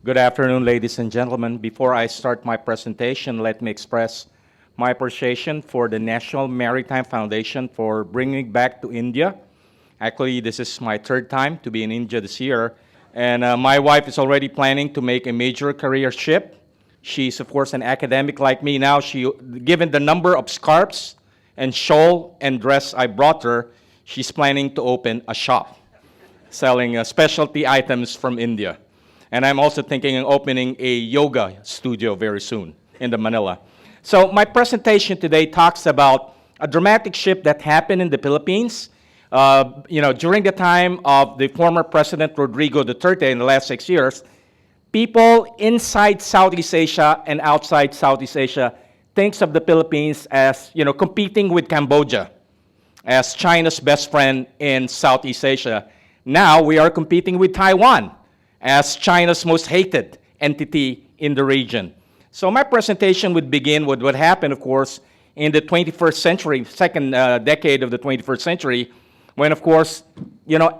Good afternoon, ladies and gentlemen. Before I start my presentation, let me express my appreciation for the National Maritime Foundation for bringing me back to India. Actually, this is my third time to be in India this year, and my wife is already planning to make a major career shift. She's, of course, an academic like me now. Given the number of scarves and shawl and dress I brought her, she's planning to open a shop selling specialty items from India. And I'm also thinking of opening a yoga studio very soon in the Manila. So my presentation today talks about a dramatic shift that happened in the Philippines. During the time of the former President Rodrigo Duterte in the last 6 years, people inside Southeast Asia and outside Southeast Asia thinks of the Philippines as, competing with Cambodia as China's best friend in Southeast Asia. Now we are competing with Taiwan as China's most hated entity in the region. So my presentation would begin with what happened, of course, in the 21st century, second decade of the 21st century, when, of course,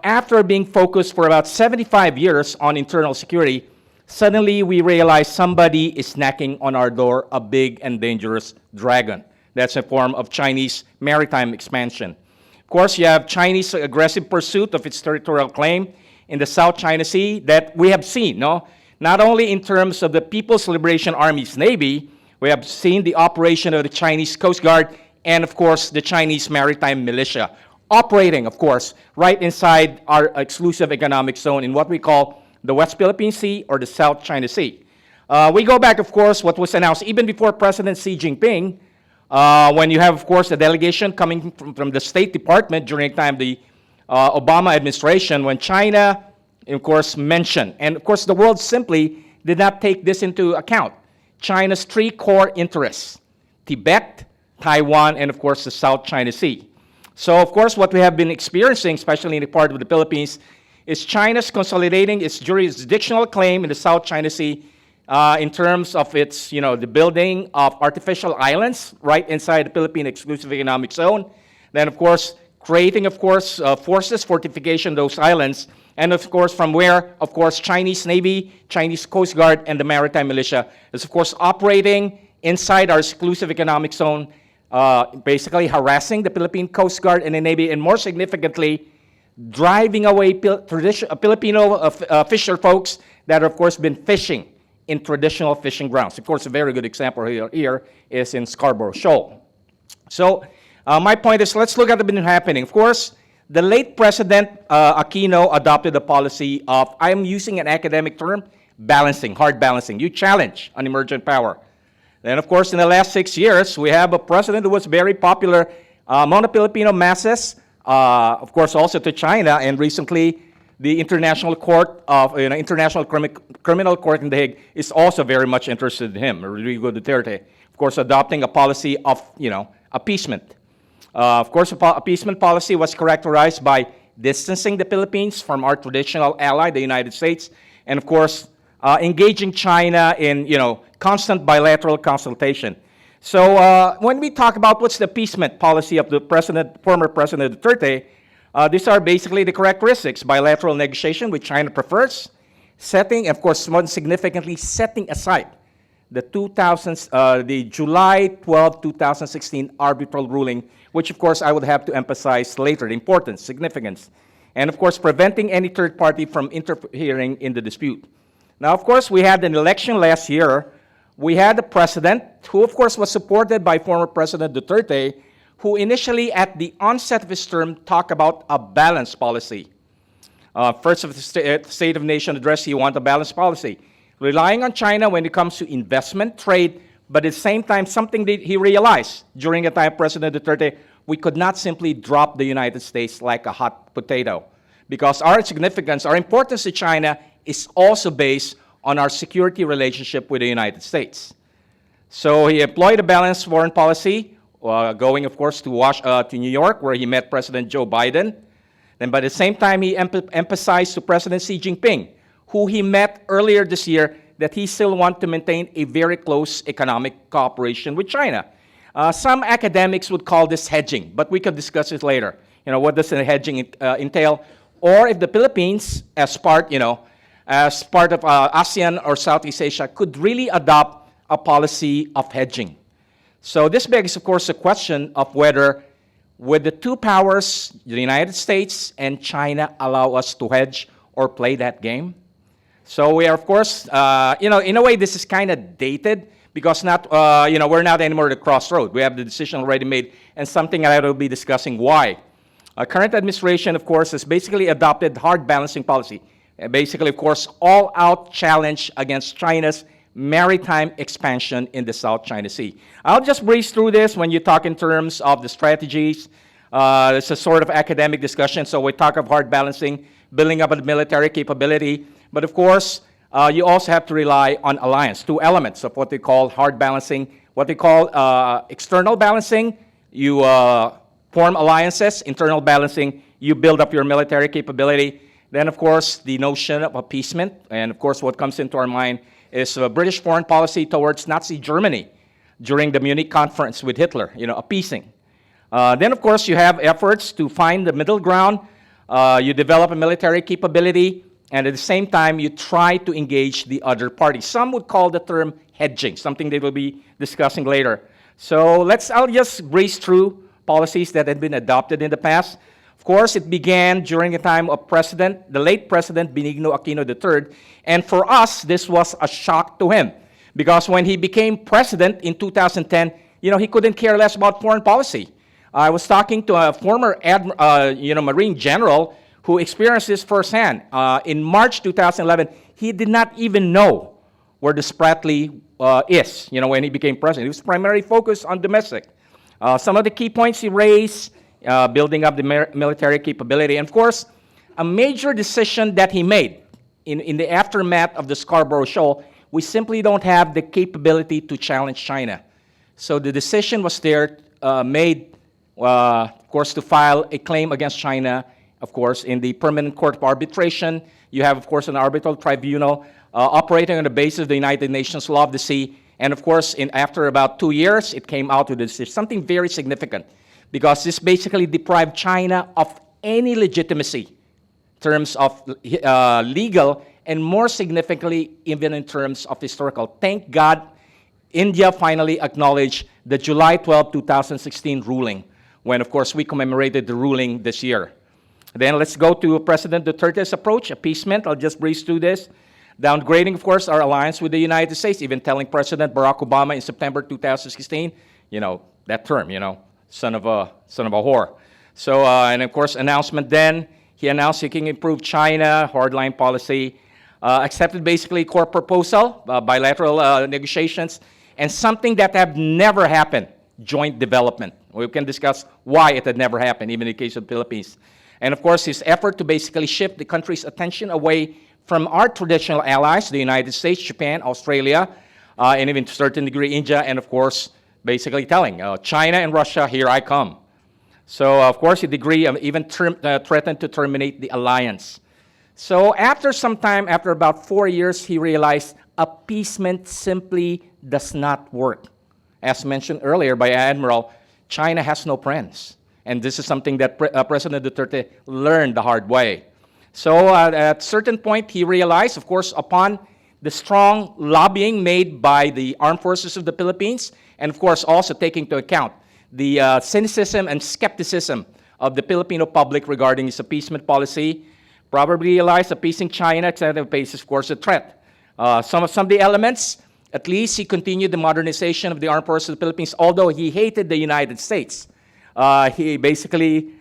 after being focused for about 75 years on internal security, suddenly we realize somebody is knocking on our door, a big and dangerous dragon. That's a form of Chinese maritime expansion. Of course, you have Chinese aggressive pursuit of its territorial claim in the South China Sea that we have seen, not only in terms of the People's Liberation Army's Navy, we have seen the operation of the Chinese Coast Guard and, of course, the Chinese Maritime Militia operating, of course, right inside our exclusive economic zone in what we call the West Philippine Sea or the South China Sea. We go back, of course, what was announced even before President Xi Jinping, when you have, of course, a delegation coming from the State Department during the time of the Obama administration, when China, of course, mentioned. And, of course, the world simply did not take this into account. China's three core interests: Tibet, Taiwan, and, of course, the South China Sea. So, of course, what we have been experiencing, especially in the part of the Philippines, is China's consolidating its jurisdictional claim in the South China Sea in terms of its, the building of artificial islands right inside the Philippine exclusive economic zone. Then, of course, creating, of course, forces, fortification those islands, and, of course, from where, of course, Chinese Navy, Chinese Coast Guard, and the Maritime Militia is, of course, operating inside our exclusive economic zone, basically harassing the Philippine Coast Guard and the Navy, and more significantly, driving away Filipino fisher folks that have, of course, been fishing in traditional fishing grounds. Of course, a very good example here is in Scarborough Shoal. So my point is, let's look at what's been happening. Of course, the late President Aquino adopted a policy of, I'm using an academic term, balancing, hard balancing. You challenge an emergent power. Then, of course, in the last 6 years, we have a president who was very popular among the Filipino masses, of course, also to China, and recently the International Court of International Criminal Court in The Hague is also very much interested in him, Rodrigo Duterte. Of course, adopting a policy of appeasement. Of course, appeasement policy was characterized by distancing the Philippines from our traditional ally, the United States, and of course, engaging China in constant bilateral consultation. So when we talk about what's the appeasement policy of the former President Duterte, these are basically the characteristics: bilateral negotiation, which China prefers, setting, of course, more significantly, setting aside the July 12, 2016 arbitral ruling, which, of course, I would have to emphasize later, the importance, significance, and, of course, preventing any third party from interfering in the dispute. Now, of course, we had an election last year. We had a president who, of course, was supported by former President Duterte, who initially, at the onset of his term, talked about a balanced policy. First of the State of the Nation address, he wanted a balanced policy, relying on China when it comes to investment, trade, but at the same time, something that he realized during the time of President Duterte, we could not simply drop the United States like a hot potato, because our significance, our importance to China is also based on our security relationship with the United States. So he employed a balanced foreign policy, going, of course, to New York, where he met President Joe Biden. Then, by the same time, he emphasized to President Xi Jinping, who he met earlier this year, that he still wants to maintain a very close economic cooperation with China. Some academics would call this hedging, but we could discuss it later. What does the hedging entail? Or if the Philippines, as part, as part of ASEAN or Southeast Asia, could really adopt a policy of hedging. So this begs, of course, the question of whether, would the two powers, the United States and China, allow us to hedge or play that game? So we are, of course, in a way, this is kind of dated because we're not anymore at the crossroad. We have the decision already made, and something I will be discussing why. Current administration, of course, has basically adopted hard balancing policy. Basically, of course, all-out challenge against China's maritime expansion in the South China Sea. I'll just breeze through this when you talk in terms of the strategies. It's a sort of academic discussion, so we talk of hard balancing, building up a military capability. But of course, you also have to rely on alliance, two elements of what they call hard balancing. What they call external balancing, you form alliances. Internal balancing, you build up your military capability. Then, of course, the notion of appeasement. And of course, what comes into our mind is British foreign policy towards Nazi Germany during the Munich conference with Hitler, appeasing. Then, of course, you have efforts to find the middle ground. You develop a military capability, and at the same time, you try to engage the other party. Some would call the term hedging, something they will be discussing later. So I'll just breeze through policies that had been adopted in the past. Of course, it began during the time of the late President Benigno Aquino III, and for us, this was a shock to him, because when he became president in 2010, he couldn't care less about foreign policy. I was talking to a former Marine general who experienced this firsthand. In March 2011, he did not even know where the Spratly is, when he became president. He was primarily focused on domestic. Some of the key points he raised, building up the military capability. And of course, a major decision that he made in the aftermath of the Scarborough Shoal, we simply don't have the capability to challenge China. So the decision was made, of course, to file a claim against China, of course, in the Permanent Court of Arbitration. You have, of course, an arbitral tribunal operating on the basis of the United Nations Law of the Sea. And of course, after about 2 years, it came out with something very significant, because this basically deprived China of any legitimacy in terms of legal, and more significantly, even in terms of historical. Thank God, India finally acknowledged the July 12, 2016 ruling, when, of course, we commemorated the ruling this year. Then let's go to President Duterte's approach, appeasement. I'll just breeze through this. Downgrading, of course, our alliance with the United States, even telling President Barack Obama in September 2016, that term, son of a whore. So, and of course, announcement then, he announced seeking improved China, hardline policy, accepted basically core proposal, bilateral negotiations, and something that have never happened, joint development. We can discuss why it had never happened, even in the case of the Philippines. And of course, his effort to basically shift the country's attention away from our traditional allies, the United States, Japan, Australia, and even to a certain degree, India, and of course, basically telling China and Russia, here I come. So, of course, he even threatened to terminate the alliance. So after some time, after about 4 years, he realized appeasement simply does not work. As mentioned earlier by Admiral, China has no friends. And this is something that President Duterte learned the hard way. So at a certain point, he realized, of course, upon the strong lobbying made by the armed forces of the Philippines, and of course also taking into account the cynicism and skepticism of the Filipino public regarding his appeasement policy, probably realized appeasing China at the pace is, of course, a threat. Some of the elements, at least he continued the modernization of the armed forces of the Philippines, although he hated the United States. He basically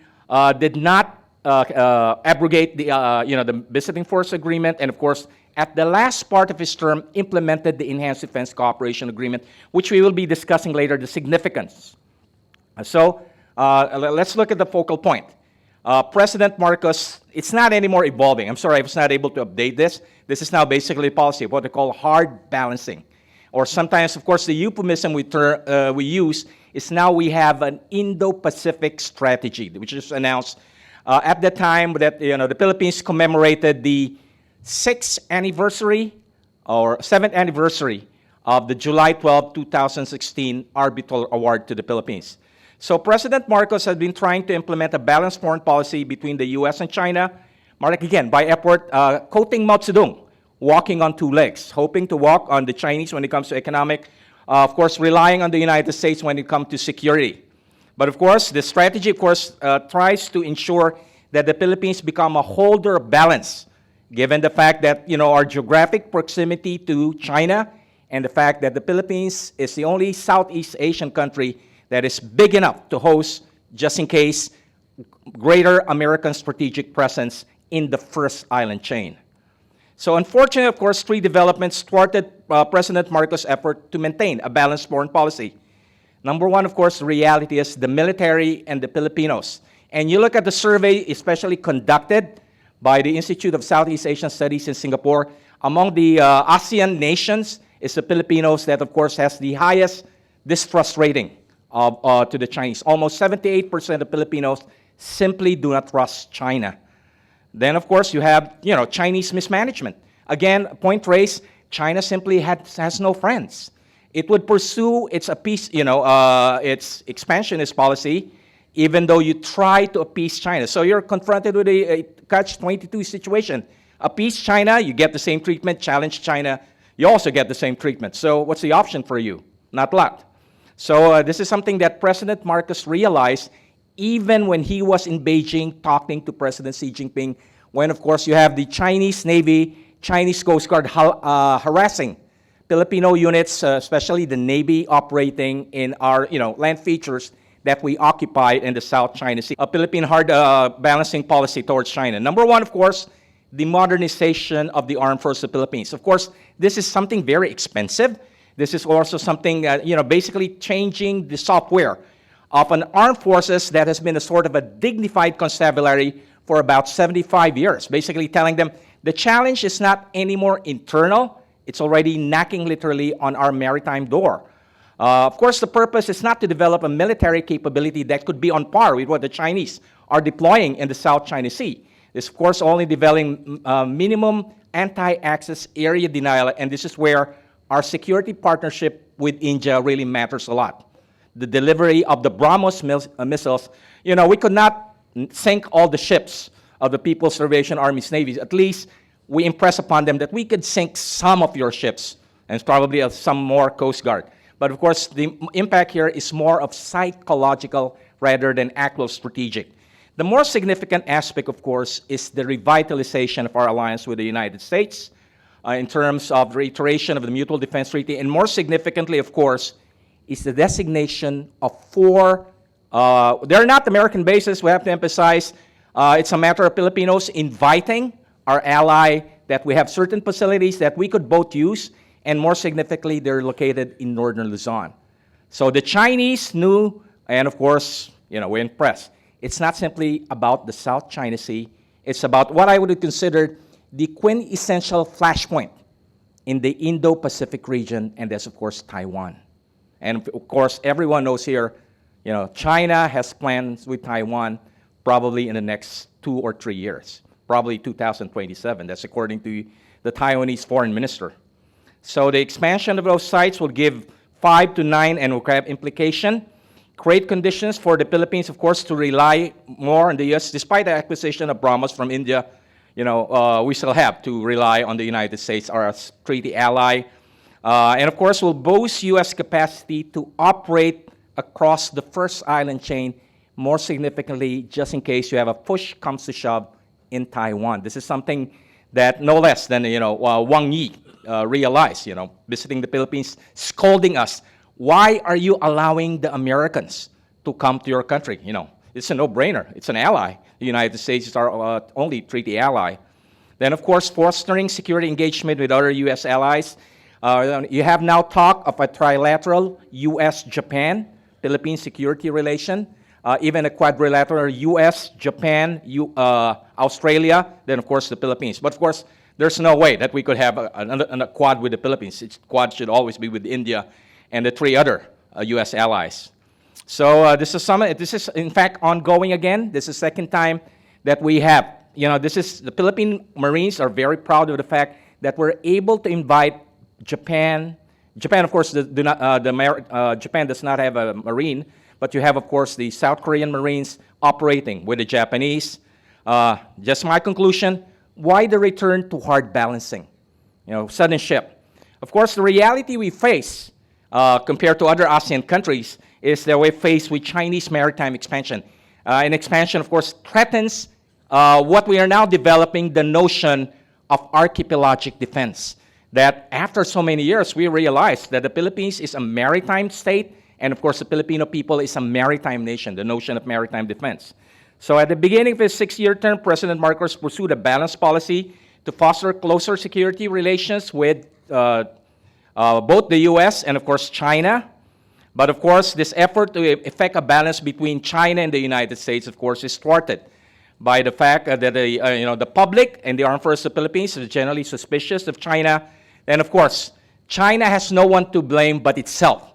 did not abrogate the visiting force agreement, and of course, at the last part of his term, implemented the Enhanced Defense Cooperation Agreement, which we will be discussing later, the significance. So let's look at the focal point. President Marcos, it's not anymore evolving. I'm sorry, I was not able to update this. This is now basically a policy of what they call hard balancing. Or sometimes, of course, the euphemism we use is now we have an Indo-Pacific strategy, which is announced at the time that the Philippines commemorated the 6th anniversary or 7th anniversary of the July 12, 2016 arbitral award to the Philippines. So President Marcos has been trying to implement a balanced foreign policy between the U.S. and China, marked again by effort quoting Mao Zedong, walking on two legs, hoping to walk on the Chinese when it comes to economic, of course, relying on the United States when it comes to security. But of course, the strategy, of course, tries to ensure that the Philippines become a holder of balance, given the fact that, our geographic proximity to China and the fact that the Philippines is the only Southeast Asian country that is big enough to host, just in case, greater American strategic presence in the first island chain. So unfortunately, of course, three developments thwarted President Marcos' effort to maintain a balanced foreign policy. Number one, of course, the reality is the military and the Filipinos. And you look at the survey, especially conducted by the Institute of Southeast Asian Studies in Singapore, among the ASEAN nations, is the Filipinos that, of course, has the highest distrust rating to the Chinese. Almost 78% of Filipinos simply do not trust China. Then, of course, you have, Chinese mismanagement. Again, point raised, China simply has no friends. It would pursue its its expansionist policy, even though you try to appease China. So you're confronted with a catch-22 situation. Appease China, you get the same treatment. Challenge China, you also get the same treatment. So what's the option for you? Not a lot. So this is something that President Marcos realized even when he was in Beijing talking to President Xi Jinping, when, of course, you have the Chinese Navy, Chinese Coast Guard harassing Filipino units, especially the Navy operating in our, land features that we occupy in the South China Sea. A Philippine hard balancing policy towards China. Number one, of course, the modernization of the armed forces of the Philippines. Of course, this is something very expensive. This is also something, basically changing the software of an armed forces that has been a sort of a dignified constabulary for about 75 years, basically telling them the challenge is not anymore internal, it's already knocking literally on our maritime door. Of course, the purpose is not to develop a military capability that could be on par with what the Chinese are deploying in the South China Sea. It's, of course, only developing minimum anti-access area denial, and this is where our security partnership with India really matters a lot. The delivery of the BrahMos missiles, we could not sink all the ships of the People's Salvation Army's navies. At least we impress upon them that we could sink some of your ships, and probably some more Coast Guard. But of course, the impact here is more of psychological rather than actual strategic. The more significant aspect, of course, is the revitalization of our alliance with the United States in terms of reiteration of the Mutual Defense Treaty, and more significantly, of course, is the designation of four, they're not American bases, we have to emphasize. It's a matter of Filipinos inviting our ally that we have certain facilities that we could both use, and more significantly, they're located in northern Luzon. So the Chinese knew, and of course, we're impressed. It's not simply about the South China Sea, it's about what I would consider the quintessential flashpoint in the Indo-Pacific region, and that's, of course, Taiwan. And of course, everyone knows here, China has plans with Taiwan probably in the next 2 or 3 years, probably 2027. That's according to the Taiwanese foreign minister. So the expansion of those sites will give 5 to 9 and will have implication, create conditions for the Philippines, of course, to rely more on the U.S. Despite the acquisition of BrahMos from India, we still have to rely on the United States, our treaty ally. And of course, will boost U.S. capacity to operate across the first island chain, more significantly, just in case you have a push comes to shove in Taiwan. This is something that no less than, Wang Yi realized, visiting the Philippines, scolding us. Why are you allowing the Americans to come to your country? It's a no-brainer. It's an ally. The United States is our only treaty ally. Then, of course, fostering security engagement with other U.S. allies. You have now talk of a trilateral U.S.-Japan, Philippine security relation, even a quadrilateral U.S., Japan, Australia, then, of course, the Philippines. But, of course, there's no way that we could have a quad with the Philippines. Quad should always be with India and the 3 other U.S. allies. So this is, in fact, ongoing again. This is the second time that we have, the Philippine Marines are very proud of the fact that we're able to invite Japan. Japan, of course, Japan does not have a Marine, but you have, of course, the South Korean Marines operating with the Japanese. Just my conclusion, why the return to hard balancing? sudden shift. Of course, the reality we face compared to other ASEAN countries is that we're faced with Chinese maritime expansion. And expansion, of course, threatens what we are now developing, the notion of archipelagic defense. That after so many years, we realized that the Philippines is a maritime state, and of course, the Filipino people is a maritime nation, the notion of maritime defense. So at the beginning of his 6-year term, President Marcos pursued a balanced policy to foster closer security relations with both the US and, of course, China. But, of course, this effort to effect a balance between China and the United States, of course, is thwarted by the fact that the public and the armed forces of the Philippines are generally suspicious of China. And, of course, China has no one to blame but itself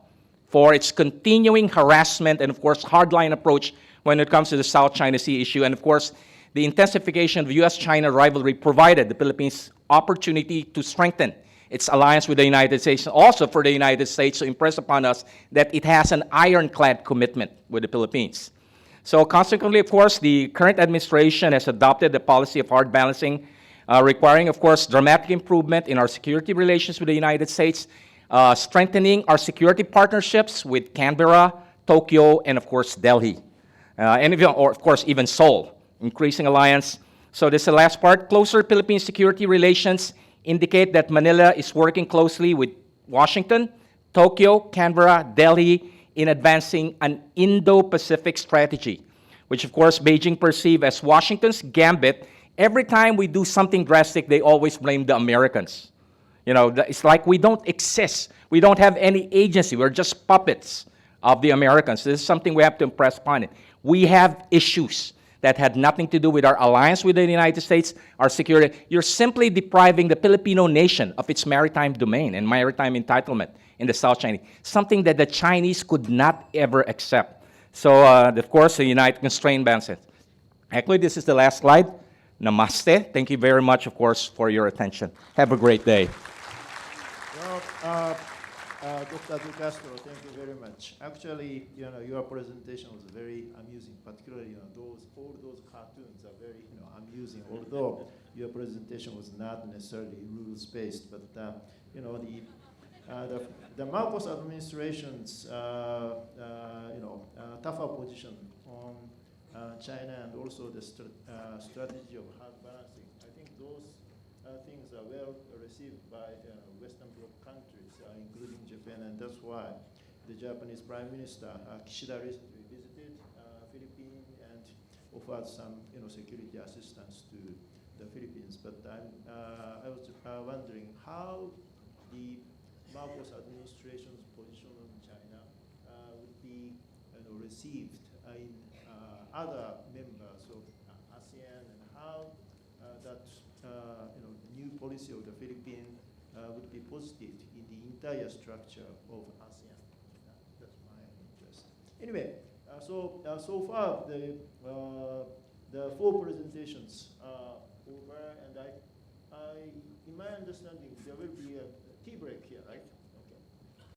for its continuing harassment and, of course, hardline approach when it comes to the South China Sea issue. And, of course, the intensification of US-China rivalry provided the Philippines opportunity to strengthen its alliance with the United States, and also for the United States to impress upon us that it has an ironclad commitment with the Philippines. So consequently, of course, the current administration has adopted the policy of hard balancing, requiring, of course, dramatic improvement in our security relations with the United States, strengthening our security partnerships with Canberra, Tokyo, and, of course, Delhi. Of course, even Seoul, increasing alliance. So this is the last part. Closer Philippine security relations indicate that Manila is working closely with Washington, Tokyo, Canberra, Delhi in advancing an Indo-Pacific strategy, which, of course, Beijing perceives as Washington's gambit. Every time we do something drastic, they always blame the Americans. It's like we don't exist. We don't have any agency. We're just puppets of the Americans. This is something we have to impress upon it. We have issues that had nothing to do with our alliance with the United States, our security. You're simply depriving the Filipino nation of its maritime domain and maritime entitlement in the South China, something that the Chinese could not ever accept. So, of course, the United Constraint Bands. Actually, this is the last slide. Namaste. Thank you very much, of course, for your attention. Have a great day. Well, Dr. De Castro, thank you very much. Actually, your presentation was very amusing, particularly, all those cartoons are very, amusing, although your presentation was not necessarily rules-based, but, the Marcos administration's, tougher position on China and also the strategy of hard balancing, I think those things are well received by Western Bloc countries, including Japan, and that's why the Japanese Prime Minister Kishida recently visited Philippines and offered some, security assistance to the Philippines. But I was wondering how the Marcos administration's position on China would be, received in other members of ASEAN, and how that new policy of the Philippines would be positive in the entire structure of ASEAN. That's my interest. Anyway, so far the 4 presentations are over, and in my understanding, there will be a tea break here, right?